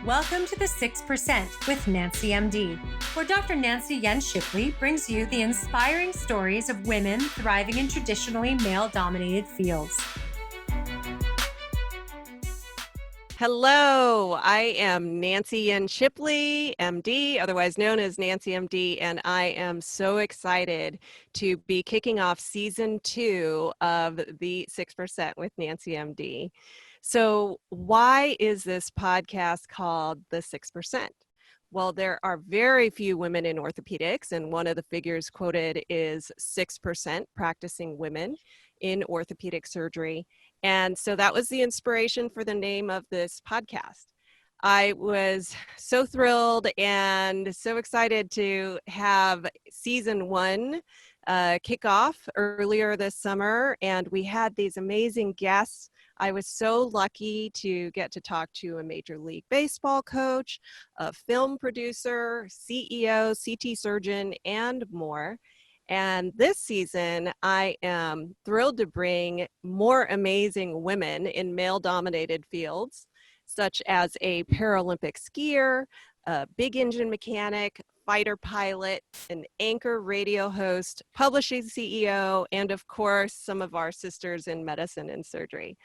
Welcome to the 6% with NancyMD, where Dr. Nancy Yen Shipley brings you the inspiring stories of women thriving in traditionally male-dominated fields. Hello, I am Nancy Yen Shipley, MD, otherwise known as NancyMD, and I am so excited to be kicking off season 2 of the 6% with NancyMD. So why is this podcast called the 6%? Well, there are very few women in orthopedics, and one of the figures quoted is 6% practicing women in orthopedic surgery. And so that was the inspiration for the name of this podcast. I was so thrilled and so excited to have season 1 kick off earlier this summer, and we had these amazing guests. I was so lucky to get to talk to a Major League Baseball coach, a film producer, CEO, CT surgeon, and more. And this season, I am thrilled to bring more amazing women in male-dominated fields, such as a Paralympic skier, a big engine mechanic, fighter pilot, an anchor radio host, publishing CEO, and of course, some of our sisters in medicine and surgery.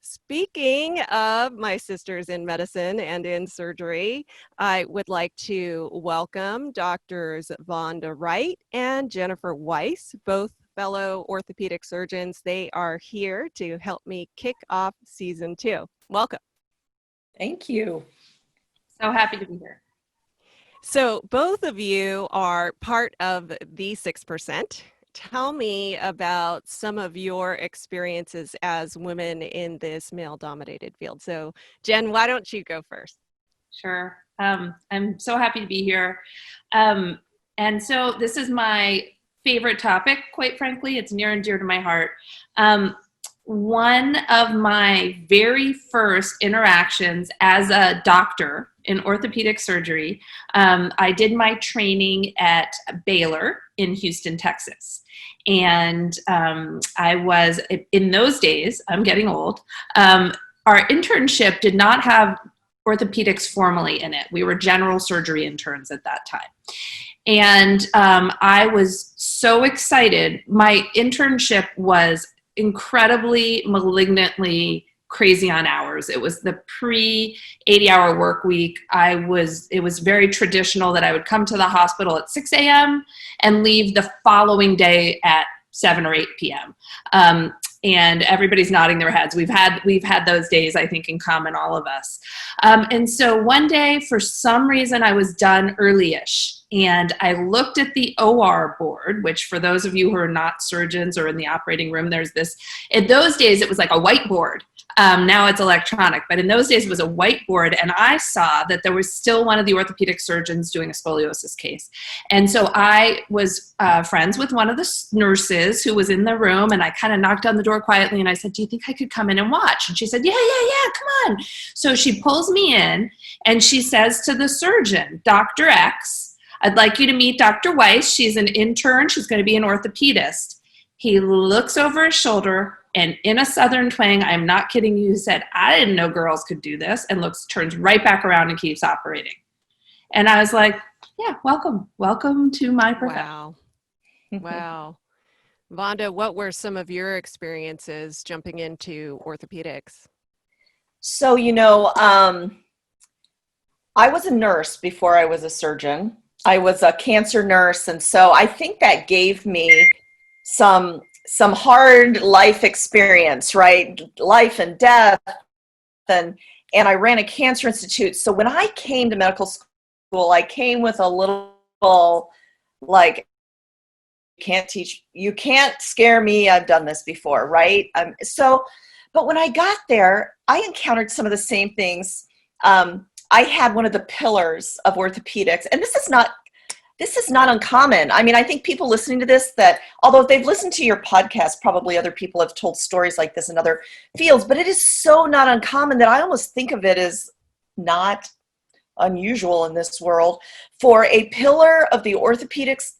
Speaking of my sisters in medicine and in surgery, I would like to welcome Doctors Vonda Wright and Jennifer Weiss, both fellow orthopedic surgeons. They are here to help me kick off season 2. Welcome. Thank you. So happy to be here. So both of you are part of the 6%. Tell me about some of your experiences as women in this male-dominated field. So Jen, why don't you go first? Sure. I'm so happy to be here. And so this is my favorite topic, quite frankly. It's near and dear to my heart. One of my very first interactions as a doctor in orthopedic surgery, I did my training at Baylor in Houston, Texas. And I was, in those days, I'm getting old, our internship did not have orthopedics formally in it. We were general surgery interns at that time. And I was so excited. My internship was incredibly malignantly crazy on hours. It was the pre-80-hour work week. It was very traditional that I would come to the hospital at 6 a.m. and leave the following day at 7 or 8 p.m. And everybody's nodding their heads. We've had those days, I think, in common, all of us. And so one day, for some reason, I was done early-ish. And I looked at the OR board, which for those of you who are not surgeons or in the operating room, there's this, in those days, it was like a whiteboard. Now it's electronic, but in those days it was a whiteboard, and I saw that there was still one of the orthopedic surgeons doing a scoliosis case. And so I was friends with one of the nurses who was in the room, and I kind of knocked on the door quietly, and I said, do you think I could come in and watch? And she said, yeah, come on. So she pulls me in, and she says to the surgeon, Dr. X, I'd like you to meet Dr. Weiss. She's an intern. She's going to be an orthopedist. He looks over his shoulder, and in a Southern twang, I'm not kidding you, he said, I didn't know girls could do this, and turns right back around and keeps operating. And I was like, yeah, welcome to my profession. Wow. Vonda, what were some of your experiences jumping into orthopedics? So, I was a nurse before I was a surgeon. I was a cancer nurse, and so I think that gave me some hard life experience, right? Life and death, and I ran a cancer institute. So when I came to medical school, I came with a little like, you can't scare me. I've done this before, right? But when I got there, I encountered some of the same things. I had one of the pillars of orthopedics, and this is not uncommon. I mean, I think people listening to this, that although they've listened to your podcast, probably other people have told stories like this in other fields, but it is so not uncommon that I almost think of it as not unusual in this world for a pillar of the orthopedics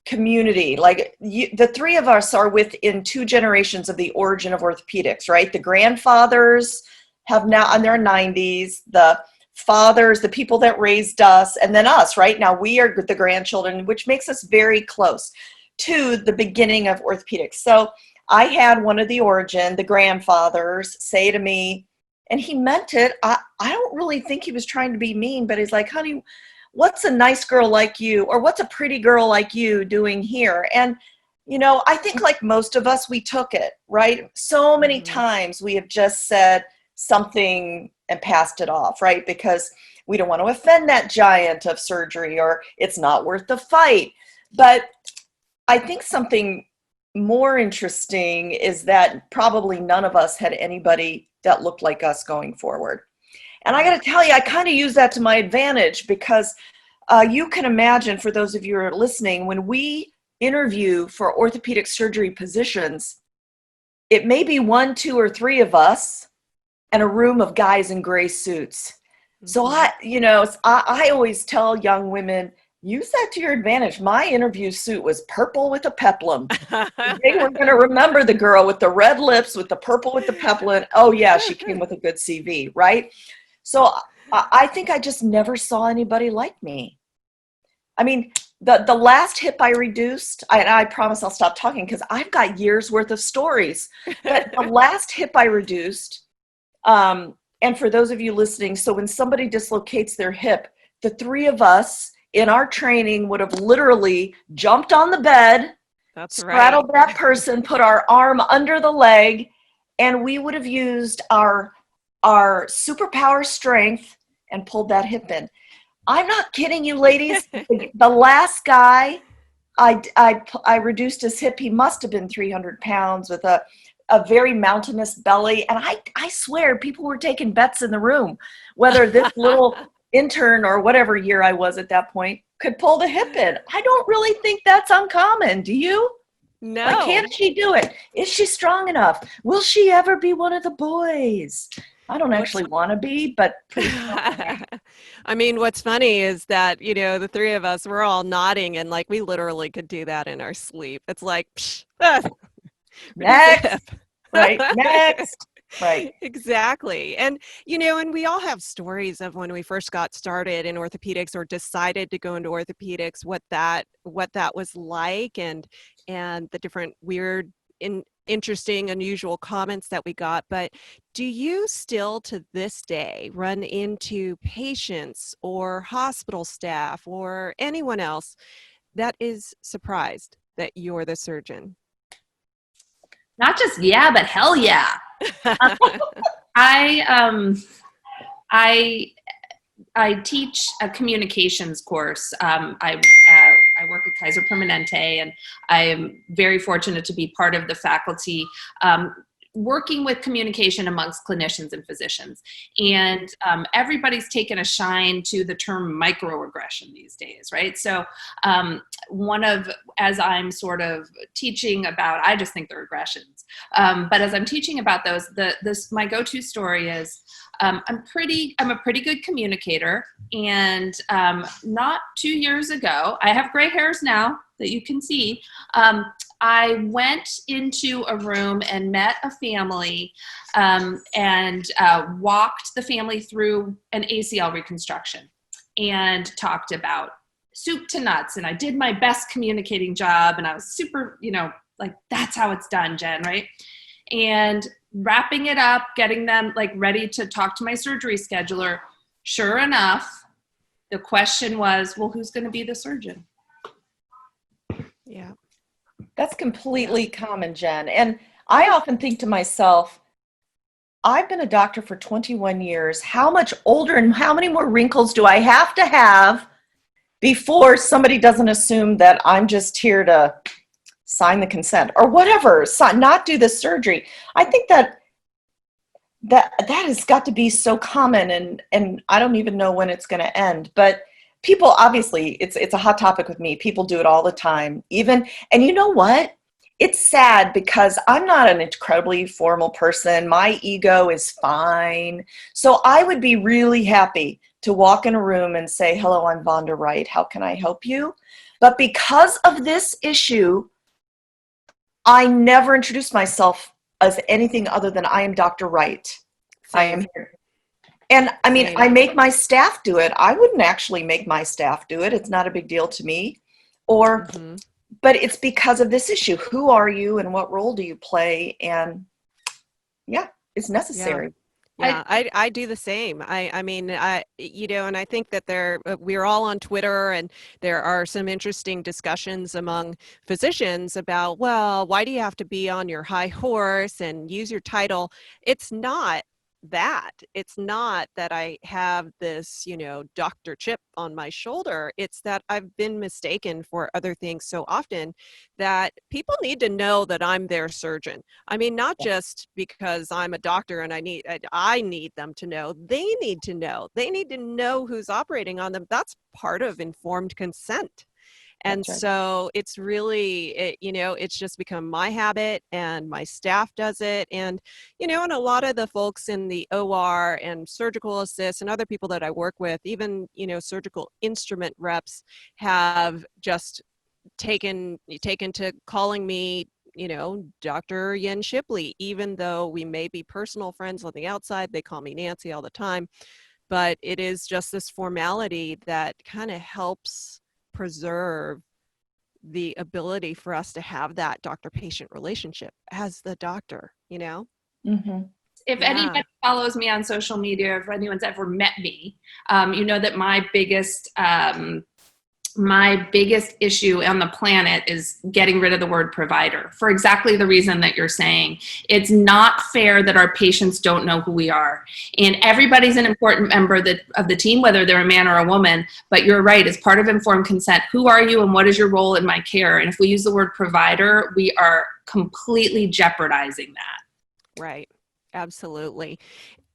community. Like the three of us are within 2 generations of the origin of orthopedics, right? The grandfathers have now, in their 90s, the fathers, the people that raised us, and then us, right? Now we are the grandchildren, which makes us very close to the beginning of orthopedics. So I had one of the grandfathers say to me, and he meant it. I don't really think he was trying to be mean, but he's like, honey, what's a nice girl like you, or what's a pretty girl like you doing here? And, you know, I think like most of us, we took it, right? So many times we have just said something and passed it off, right? Because we don't want to offend that giant of surgery, or it's not worth the fight. But I think something more interesting is that probably none of us had anybody that looked like us going forward. And I got to tell you, I kind of use that to my advantage, because you can imagine, for those of you who are listening, when we interview for orthopedic surgery positions, it may be 1, 2, or 3 of us and a room of guys in gray suits. So I always tell young women, use that to your advantage. My interview suit was purple with a peplum. They were going to remember the girl with the red lips, with the purple with the peplum. Oh yeah, she came with a good CV, right? So I think I just never saw anybody like me. I mean, the last hip I reduced, I promise I'll stop talking because I've got years worth of stories. But the last hip I reduced, and for those of you listening, so when somebody dislocates their hip, the 3 of us in our training would have literally jumped on the bed, straddled that person, put our arm under the leg, and we would have used our superpower strength and pulled that hip in. I'm not kidding you, ladies. The last guy, I reduced his hip. He must have been 300 pounds with a very mountainous belly. And I swear people were taking bets in the room, whether this little intern or whatever year I was at that point could pull the hip in. I don't really think that's uncommon. Do you? No. Like, can she do it? Is she strong enough? Will she ever be one of the boys? I don't actually want to be, but pretty I mean, what's funny is that, you know, the 3 of us, we're all nodding, and like we literally could do that in our sleep. It's like, next, right, next, right. Exactly. And, you know, and we all have stories of when we first got started in orthopedics or decided to go into orthopedics, what that was like, and the different weird, interesting, unusual comments that we got. But do you still to this day run into patients or hospital staff or anyone else that is surprised that you're the surgeon? Not just yeah, but hell yeah. I teach a communications course. I work at Kaiser Permanente, and I am very fortunate to be part of the faculty working with communication amongst clinicians and physicians. And everybody's taken a shine to the term microaggression these days, right? So as I'm sort of teaching about, I just think they're aggressions. But as I'm teaching about those, my go-to story is, I'm a pretty good communicator. And not 2 years ago, I have gray hairs now that you can see. I went into a room and met a family and walked the family through an ACL reconstruction and talked about soup to nuts. And I did my best communicating job, and I was super, like, that's how it's done, Jen, right? And wrapping it up, getting them like ready to talk to my surgery scheduler. Sure enough, the question was, well, who's going to be the surgeon? Yeah. That's completely common, Jen. And I often think to myself, I've been a doctor for 21 years. How much older and how many more wrinkles do I have to have before somebody doesn't assume that I'm just here to sign the consent or whatever, not do the surgery? I think that has got to be so common, and I don't even know when it's going to end. But people, obviously, it's a hot topic with me. People do it all the time, and you know what? It's sad because I'm not an incredibly formal person. My ego is fine. So I would be really happy to walk in a room and say, hello, I'm Vonda Wright. How can I help you? But because of this issue, I never introduced myself as anything other than I am Dr. Wright. I am here. And I mean, Same. I make my staff do it. I wouldn't actually make my staff do it. It's not a big deal to me. Or, Mhm. but it's because of this issue. Who are you and what role do you play? And yeah, it's Yeah. necessary. Yeah, I do the same. I mean, and I think that we're all on Twitter, and there are some interesting discussions among physicians about, well, why do you have to be on your high horse and use your title? It's not that. It's not that I have this, Dr. chip on my shoulder. It's that I've been mistaken for other things so often that people need to know that I'm their surgeon. I mean, not just because I'm a doctor and I need them to know. They need to know. They need to know who's operating on them. That's part of informed consent. And That's right. so it's really, it's just become my habit, and my staff does it. And a lot of the folks in the OR and surgical assists and other people that I work with, even, surgical instrument reps, have just taken to calling me, Dr. Yen Shipley. Even though we may be personal friends on the outside, they call me Nancy all the time. But it is just this formality that kind of helps preserve the ability for us to have that doctor-patient relationship as the doctor, Mm-hmm. If Yeah. anybody follows me on social media, or if anyone's ever met me, you know that my biggest issue on the planet is getting rid of the word provider, for exactly the reason that you're saying. It's not fair that our patients don't know who we are. And everybody's an important member of the team, whether they're a man or a woman. But you're right, as part of informed consent, who are you and what is your role in my care? And if we use the word provider, we are completely jeopardizing that. Right. Absolutely.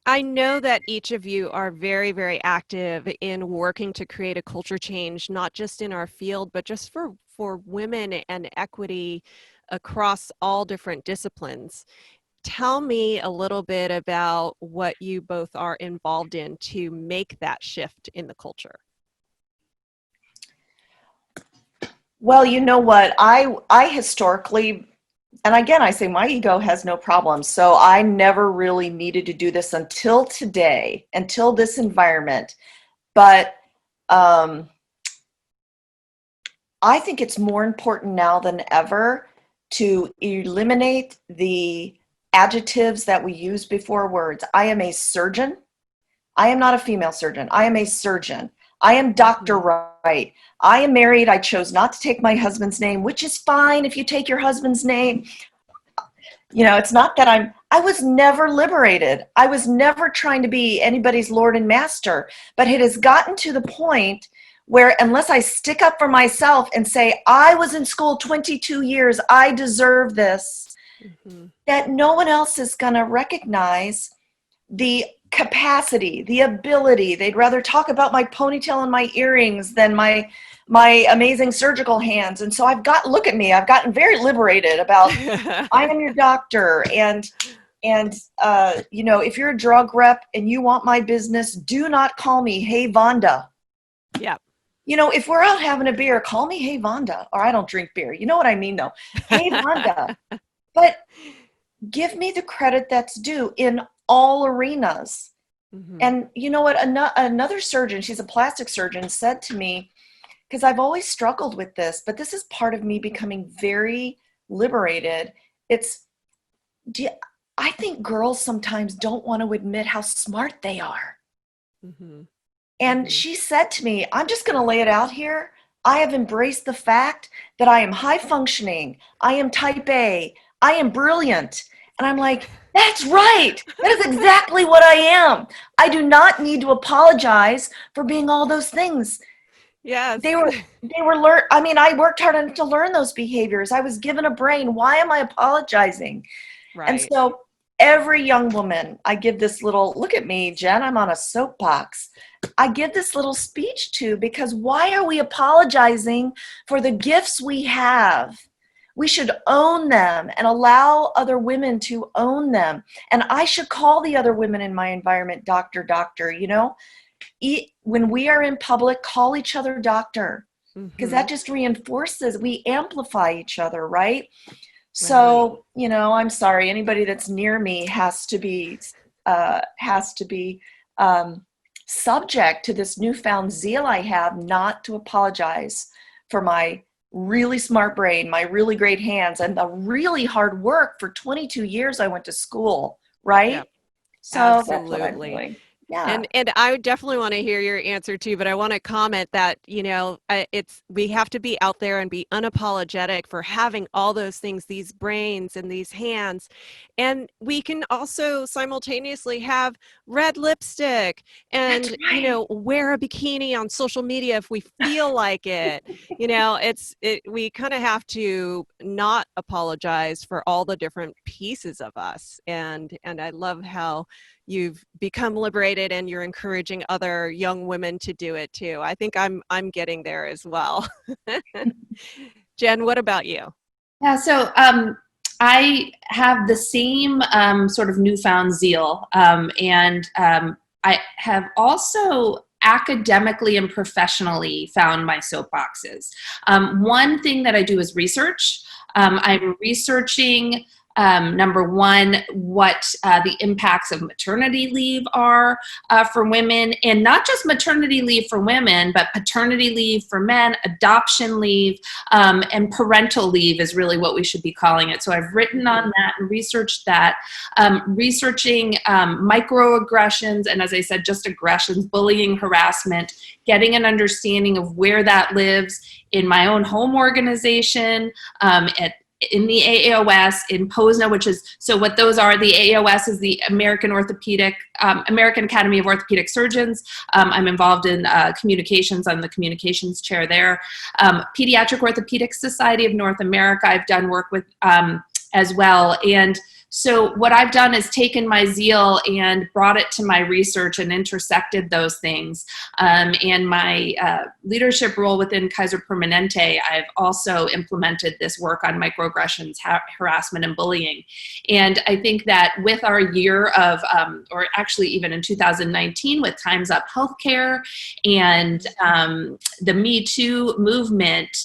I know that each of you are very, very active in working to create a culture change, not just in our field, but just for women and equity across all different disciplines. Tell me a little bit about what you both are involved in to make that shift in the culture. Well, you know what? I historically, and again, I say my ego has no problem. So I never really needed to do this until today, until this environment. But I think it's more important now than ever to eliminate the adjectives that we use before words. I am a surgeon. I am not a female surgeon. I am a surgeon. I am Dr. Wright. I am married. I chose not to take my husband's name, which is fine if you take your husband's name. It's not that I was never liberated. I was never trying to be anybody's Lord and Master, but it has gotten to the point where unless I stick up for myself and say, I was in school 22 years, I deserve this, that no one else is going to recognize the capacity, the ability. They'd rather talk about my ponytail and my earrings than my amazing surgical hands. And so look at me, I've gotten very liberated about I am your doctor. And if you're a drug rep and you want my business, do not call me, hey, Vonda. Yeah. If we're out having a beer, call me, hey, Vonda. Or I don't drink beer. You know what I mean, though. Hey, Vonda. But give me the credit that's due in all arenas. And you know what? Another surgeon, she's a plastic surgeon, said to me, because I've always struggled with this, but this is part of me becoming very liberated. I think girls sometimes don't want to admit how smart they are. And she said to me, I'm just going to lay it out here. I have embraced the fact that I am high functioning. I am type A. I am brilliant. And I'm like, that's right. That is exactly what I am. I do not need to apologize for being all those things. Yes. They were learned. I mean, I worked hard to learn those behaviors. I was given a brain. Why am I apologizing? Right. And so every young woman, I give this little, look at me, Jen, I'm on a soapbox. I give this little speech to, because why are we apologizing for the gifts we have? We should own them and allow other women to own them. And I should call the other women in my environment, doctor, when we are in public, call each other doctor, because that just reinforces, we amplify each other, right? So, I'm sorry, anybody that's near me has to be subject to this newfound zeal I have not to apologize for my really smart brain, my really great hands, and the really hard work. For 22 years I went to school, right? Yep. So Absolutely. that's what I'm doing. Yeah. And I would definitely want to hear your answer too, but I want to comment that, you know, we have to be out there and be unapologetic for having all those things, these brains and these hands. And we can also simultaneously have red lipstick and, That's right. you know, wear a bikini on social media if we feel like it. You know, we kind of have to not apologize for all the different pieces of us. And I love how you've become liberated and you're encouraging other young women to do it too. I think I'm getting there as well. Jen, what about you? Yeah, so I have the same sort of newfound zeal, and I have also academically and professionally found my soapboxes. One thing that I do is research. I'm researching, number one, what the impacts of maternity leave are for women, and not just maternity leave for women, but paternity leave for men, adoption leave, and parental leave is really what we should be calling it. So I've written on that and researched that, researching microaggressions, and as I said, just aggressions, bullying, harassment, getting an understanding of where that lives in my own home organization, in the AAOS, in POSNA, which is, so what those are, the AAOS is the American Academy of Orthopedic Surgeons. I'm involved in communications. I'm the communications chair there. Pediatric Orthopedic Society of North America, I've done work with as well. And so what I've done is taken my zeal and brought it to my research and intersected those things. And my leadership role within Kaiser Permanente, I've also implemented this work on microaggressions, harassment, and bullying. And I think that with our year of, or actually even in 2019 with Time's Up Healthcare and the Me Too movement,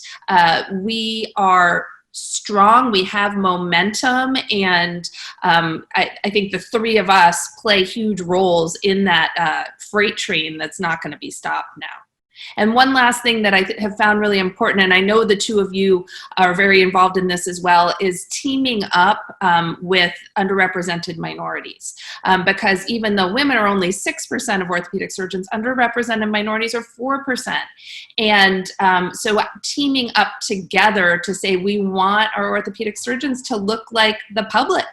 we are strong, we have momentum, and I think the three of us play huge roles in that freight train that's not going to be stopped now. And one last thing that I have found really important, and I know the two of you are very involved in this as well, is teaming up with underrepresented minorities. Because even though women are only 6% of orthopedic surgeons, underrepresented minorities are 4%. And so teaming up together to say we want our orthopedic surgeons to look like the public,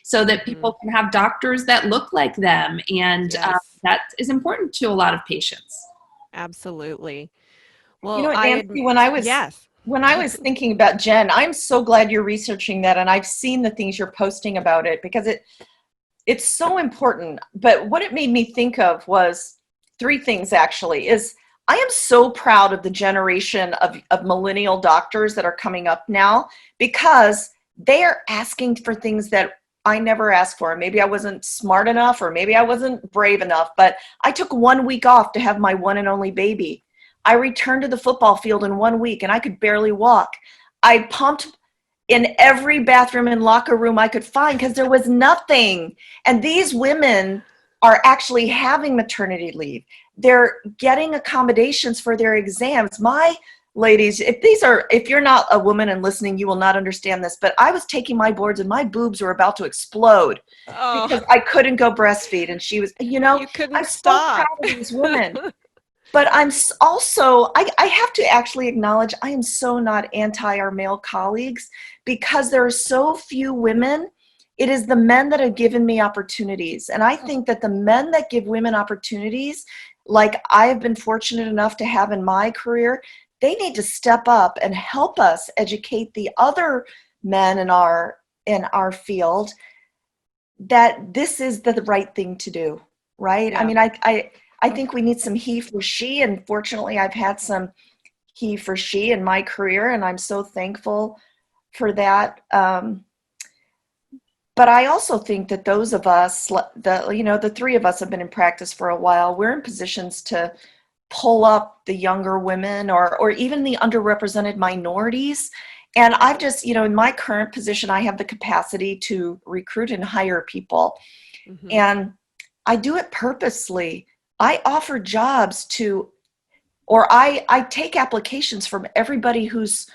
so that people can have doctors that look like them. And that is important to a lot of patients. Absolutely. Well, You know what, Nancy, when I was thinking about Jen, I'm so glad you're researching that, and I've seen the things you're posting about it, because it's so important. But what it made me think of was three things, actually. Is I am so proud of the generation of millennial doctors that are coming up now, because they are asking for things that I never asked for. Maybe I wasn't smart enough, or maybe I wasn't brave enough, but I took 1 week off to have my one and only baby. I returned to the football field in 1 week and I could barely walk. I pumped in every bathroom and locker room I could find because there was nothing. And these women are actually having maternity leave. They're getting accommodations for their exams. My ladies, if you're not a woman and listening, you will not understand this, but I was taking my boards and my boobs were about to explode because I couldn't go breastfeed. And she was, you couldn't stop. So proud of these women. But I'm also, I have to actually acknowledge, I am so not anti our male colleagues, because there are so few women. It is the men that have given me opportunities. And I think that the men that give women opportunities, like I have been fortunate enough to have in my career, they need to step up and help us educate the other men in our field that this is the right thing to do, right? Yeah. I mean, I think we need some he for she, and fortunately I've had some he for she in my career, and I'm so thankful for that. But I also think that those of us, the three of us have been in practice for a while, we're in positions to pull up the younger women or even the underrepresented minorities. And I've just, in my current position, I have the capacity to recruit and hire people. Mm-hmm. And I do it purposely. I offer jobs to, or I take applications from everybody who's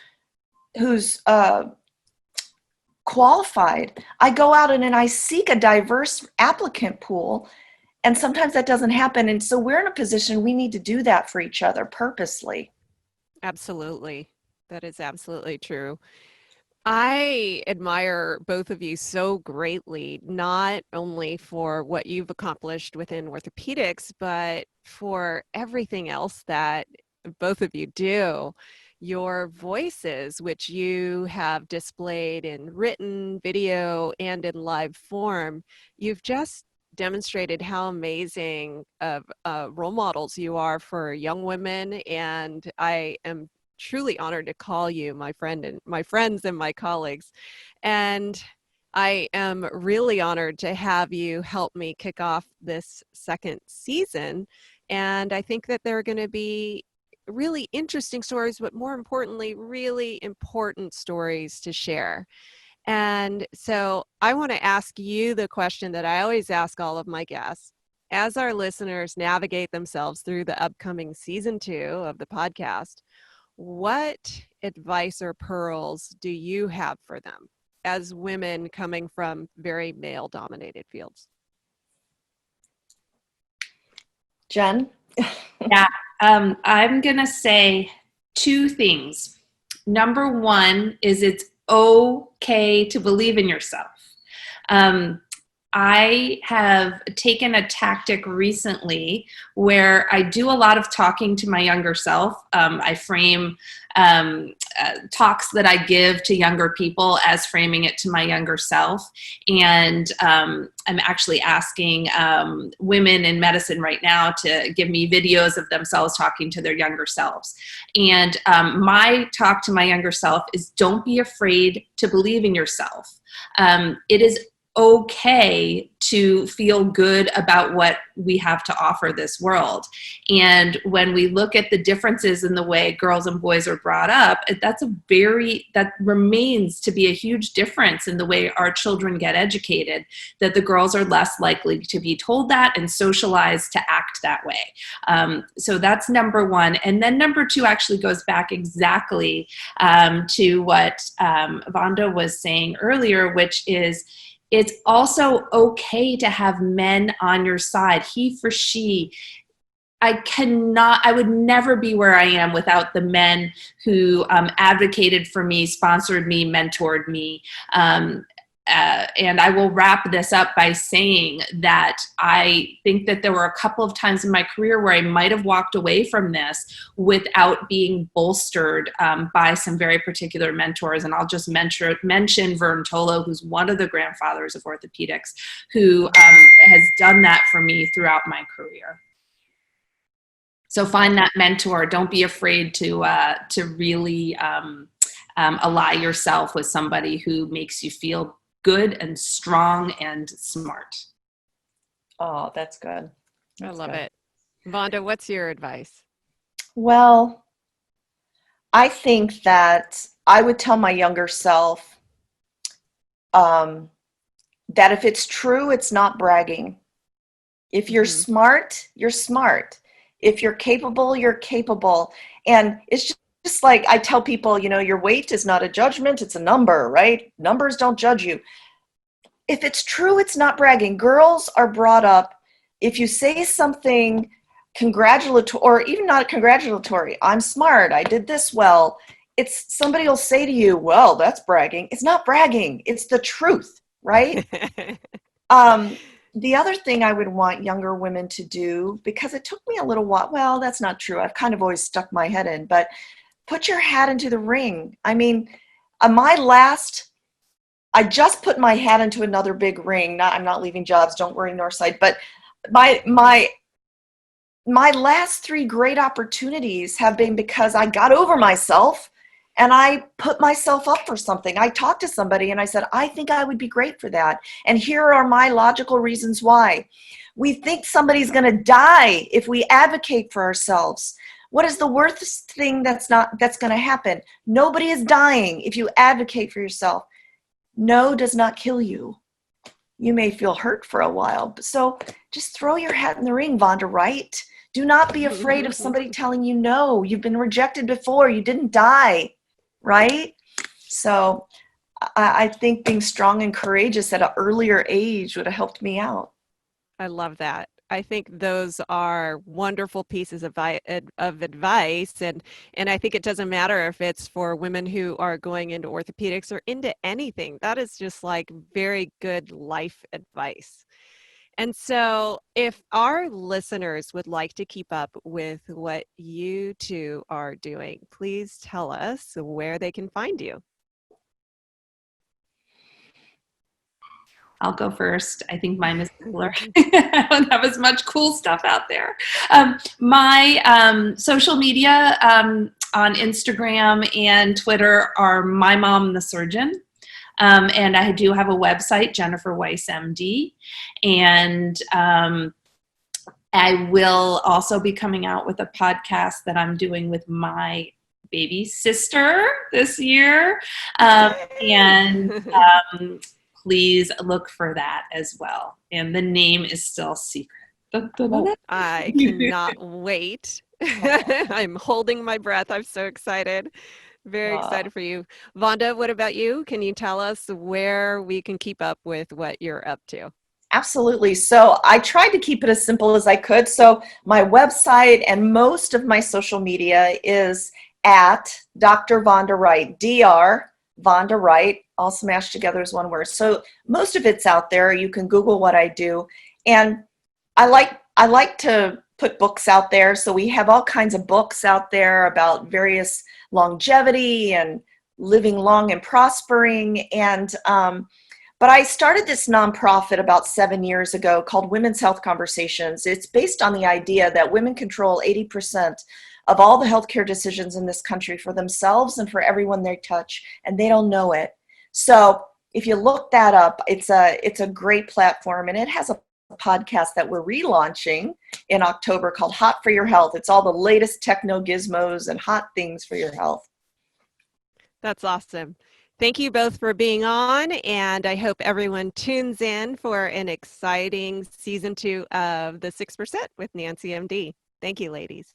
qualified. I go out and I seek a diverse applicant pool, and sometimes that doesn't happen. And so we're in a position we need to do that for each other purposely. Absolutely. That is absolutely true. I admire both of you so greatly, not only for what you've accomplished within orthopedics, but for everything else that both of you do. Your voices, which you have displayed in written, video, and in live form, you've just demonstrated how amazing of role models you are for young women, and I am truly honored to call you my friend and my friends and my colleagues. And I am really honored to have you help me kick off this second season. And I think that there are going to be really interesting stories, but more importantly, really important stories to share. And so I want to ask you the question that I always ask all of my guests. As our listeners navigate themselves through the upcoming season 2 of the podcast, what advice or pearls do you have for them as women coming from very male-dominated fields? Jen? Yeah, I'm going to say 2 things. Number 1 is it's okay to believe in yourself. I have taken a tactic recently where I do a lot of talking to my younger self. I frame talks that I give to younger people as framing it to my younger self. And I'm actually asking women in medicine right now to give me videos of themselves talking to their younger selves. And my talk to my younger self is, don't be afraid to believe in yourself. It is okay to feel good about what we have to offer this world. And when we look at the differences in the way girls and boys are brought up, that remains to be a huge difference in the way our children get educated, that the girls are less likely to be told that and socialized to act that way. So that's number 1. And then number 2 actually goes back exactly to what Vonda was saying earlier, which is, it's also okay to have men on your side, he for she. I would never be where I am without the men who advocated for me, sponsored me, mentored me. And I will wrap this up by saying that I think that there were a couple of times in my career where I might have walked away from this without being bolstered by some very particular mentors. And I'll just mention Vern Tolo, who's one of the grandfathers of orthopedics, who has done that for me throughout my career. So find that mentor. Don't be afraid to really ally yourself with somebody who makes you feel good and strong and smart. Oh, that's good. I love it. Vonda, what's your advice? Well, I think that I would tell my younger self that if it's true, it's not bragging. If you're smart, you're smart. If you're capable, you're capable. And it's just like I tell people, your weight is not a judgment, it's a number, right? Numbers don't judge you. If it's true, it's not bragging. Girls are brought up, if you say something congratulatory, or even not congratulatory, I'm smart, I did this well, it's somebody will say to you, well, that's bragging. It's not bragging, it's the truth, right? The other thing I would want younger women to do, because it took me a little while, well, that's not true, I've kind of always stuck my head in, but put your hat into the ring. I mean, I just put my hat into another big ring. I'm not leaving jobs, don't worry, Northside. But my last 3 great opportunities have been because I got over myself and I put myself up for something. I talked to somebody and I said, I think I would be great for that. And here are my logical reasons why. We think somebody's going to die if we advocate for ourselves. What is the worst thing that's going to happen? Nobody is dying if you advocate for yourself. No does not kill you. you may feel hurt for a while. So just throw your hat in the ring, Vonda Wright. Do not be afraid of somebody telling you no. You've been rejected before. You didn't die, right? So I think being strong and courageous at an earlier age would have helped me out. I love that. I think those are wonderful pieces of advice, and I think it doesn't matter if it's for women who are going into orthopedics or into anything. That is just like very good life advice. And so, if our listeners would like to keep up with what you two are doing, please tell us where they can find you. I'll go first. I think mine is similar. I don't have as much cool stuff out there. My social media on Instagram and Twitter are My Mom the Surgeon. And I do have a website, Jennifer Weiss MD. And I will also be coming out with a podcast that I'm doing with my baby sister this year. Please look for that as well. And the name is still secret. I cannot wait. I'm holding my breath. I'm so excited. Very excited for you. Vonda, what about you? Can you tell us where we can keep up with what you're up to? Absolutely. So I tried to keep it as simple as I could. So my website and most of my social media is at Dr. Vonda Wright, Dr. Vonda Wright, all smashed together as one word. So most of it's out there. You can Google what I do. And I like to put books out there. So we have all kinds of books out there about various longevity and living long and prospering. And but I started this nonprofit about 7 years ago called Women's Health Conversations. It's based on the idea that women control 80% of all the healthcare decisions in this country for themselves and for everyone they touch, and they don't know it. So if you look that up, it's a great platform, and it has a podcast that we're relaunching in October called Hot for Your Health. It's all the latest techno gizmos and hot things for your health. That's awesome. Thank you both for being on, and I hope everyone tunes in for an exciting season 2 of the 6% with NancyMD. Thank you, ladies.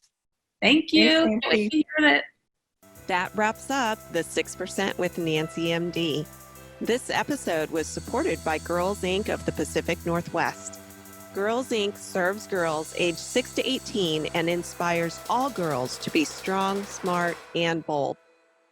Thank you. Thanks, Nancy. That wraps up the 6% with NancyMD. This episode was supported by Girls Inc. of the Pacific Northwest. Girls Inc. serves girls aged 6 to 18 and inspires all girls to be strong, smart, and bold.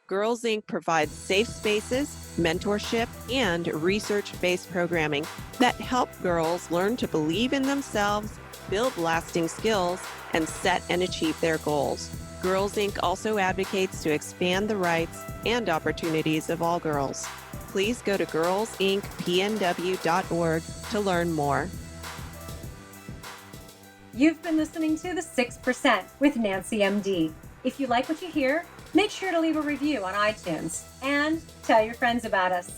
Girls Inc. provides safe spaces, mentorship, and research-based programming that help girls learn to believe in themselves, build lasting skills, and set and achieve their goals. Girls Inc. also advocates to expand the rights and opportunities of all girls. Please go to girlsincpnw.org to learn more. You've been listening to The 6% with NancyMD. If you like what you hear, make sure to leave a review on iTunes and tell your friends about us.